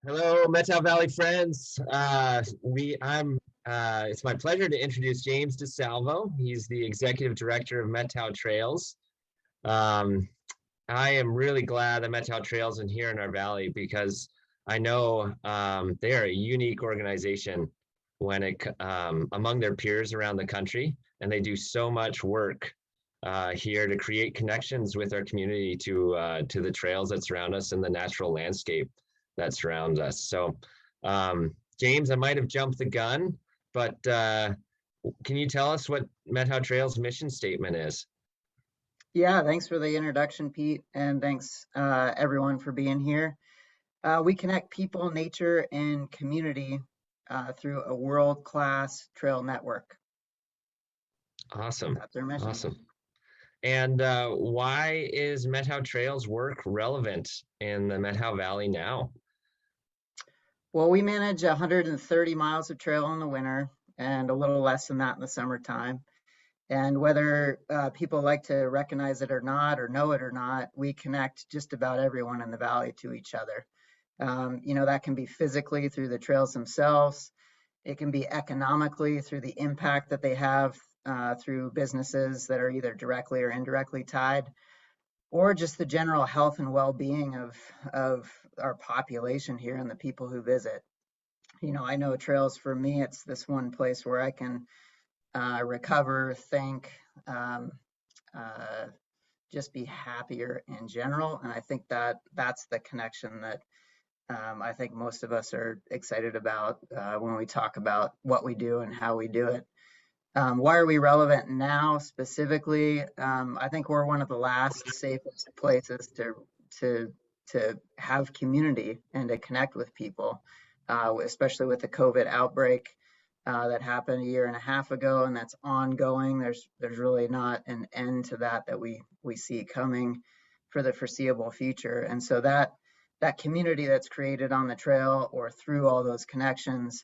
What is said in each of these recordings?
Hello, Methow Valley friends. It's my pleasure to introduce James DeSalvo. He's the executive director of Methow Trails. Um, I am really glad that Methow Trails is here in our valley because I know they are a unique organization among their peers around the country, and they do so much work here to create connections with our community to the trails that surround us and the natural landscape that surrounds us. So, James, I might have jumped the gun, but can you tell us what Methow Trails mission statement is? Yeah, thanks for the introduction, Pete, and thanks everyone for being here. We connect people, nature, and community through a world-class trail network. Awesome, That's our mission. awesome. And why is Methow Trails work relevant in the Methow Valley now? Well, we manage 130 miles of trail in the winter and a little less than that in the summertime. And whether people like to recognize it or not, or know it or not, we connect just about everyone in the valley to each other. That can be physically through the trails themselves. It can be economically through the impact that they have through businesses that are either directly or indirectly tied, or just the general health and well-being of our population here and the people who visit. I know trails for me, it's this one place where I can recover, think, um, uh, just be happier in general. And I think that that's the connection that I think most of us are excited about when we talk about what we do and how we do it. Why are we relevant now specifically? I think we're one of the last safest places to to have community and to connect with people, especially with the COVID outbreak that happened a year and a half ago, and that's ongoing. There's really not an end to that we see coming for the foreseeable future, and so that community that's created on the trail or through all those connections,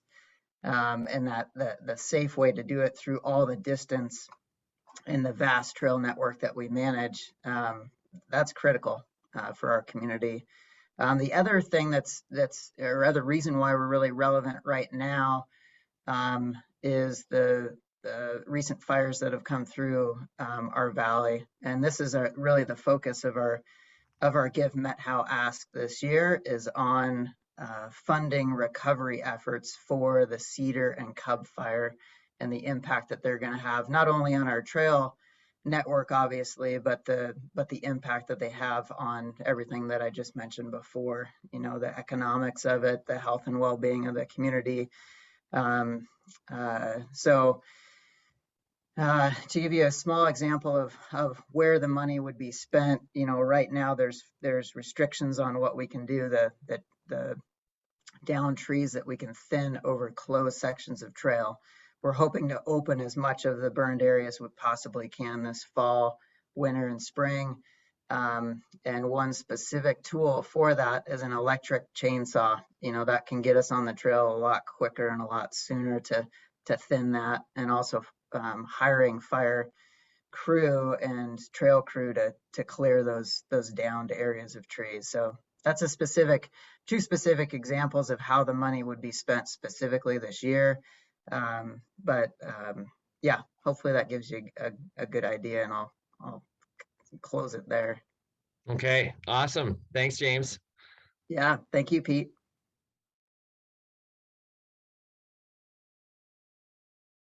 and that the safe way to do it through all the distance in the vast trail network that we manage, that's critical for our community. The other thing or other reason why we're really relevant right now is the recent fires that have come through our valley, and this is really the focus of our Give Methow Ask this year is on funding recovery efforts for the Cedar and Cub fire and the impact that they're going to have not only on our trail network, obviously, but the impact that they have on everything that I just mentioned before. The economics of it, the health and well-being of the community. So to give you a small example of where the money would be spent, right now there's restrictions on what we can do. The down trees that we can thin over closed sections of trail. We're hoping to open as much of the burned areas we possibly can this fall, winter, and spring. And one specific tool for that is an electric chainsaw. That can get us on the trail a lot quicker and a lot sooner to thin that, and also hiring fire crew and trail crew to clear those downed areas of trees. So that's two specific examples of how the money would be spent specifically this year. But yeah, hopefully that gives you a good idea, and I'll close it there. Okay, awesome. Thanks, James. Yeah, thank you, Pete.